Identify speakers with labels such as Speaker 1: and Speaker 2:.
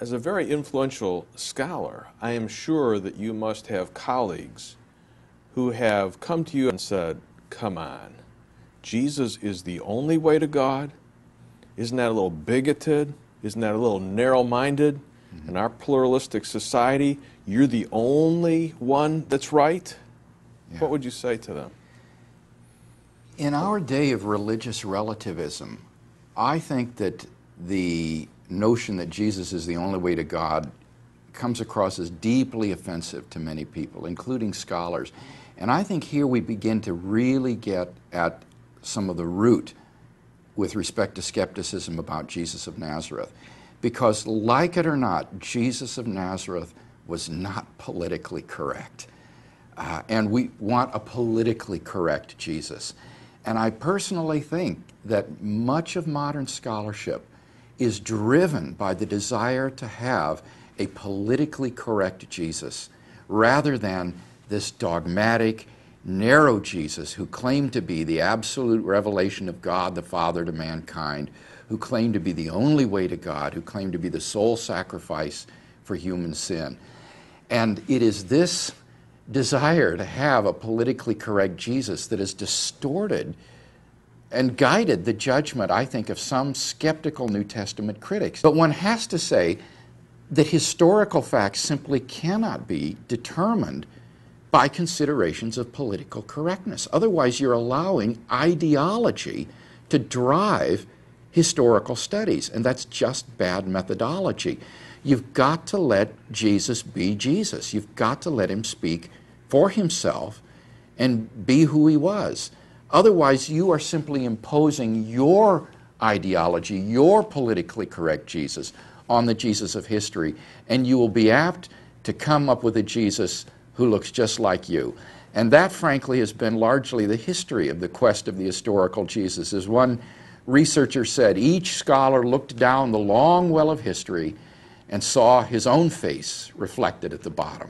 Speaker 1: As a very influential scholar, I am sure that you must have colleagues who have come to you and said, come on, Jesus is the only way to God? Isn't that a little bigoted? Isn't that a little narrow-minded? In our pluralistic society, you're the only one that's right?
Speaker 2: Yeah.
Speaker 1: What would you say to them?
Speaker 2: In our day of religious relativism, I think that the notion that Jesus is the only way to God comes across as deeply offensive to many people, including scholars. And I think here we begin to really get at some of the root with respect to skepticism about Jesus of Nazareth. Because, like it or not, Jesus of Nazareth was not politically correct. And we want a politically correct Jesus. And I personally think that much of modern scholarship is driven by the desire to have a politically correct Jesus, rather than this dogmatic, narrow Jesus who claimed to be the absolute revelation of God the Father to mankind, who claimed to be the only way to God, who claimed to be the sole sacrifice for human sin. And it is this desire to have a politically correct Jesus that has distorted and guided the judgment, I think, of some skeptical New Testament critics. But one has to say that historical facts simply cannot be determined by considerations of political correctness. Otherwise, you're allowing ideology to drive historical studies, and that's just bad methodology. You've got to let Jesus be Jesus. You've got to let him speak for himself and be who he was. Otherwise, you are simply imposing your ideology, your politically correct Jesus, on the Jesus of history, and you will be apt to come up with a Jesus who looks just like you. And that, frankly, has been largely the history of the quest of the historical Jesus. As one researcher said, each scholar looked down the long well of history and saw his own face reflected at the bottom.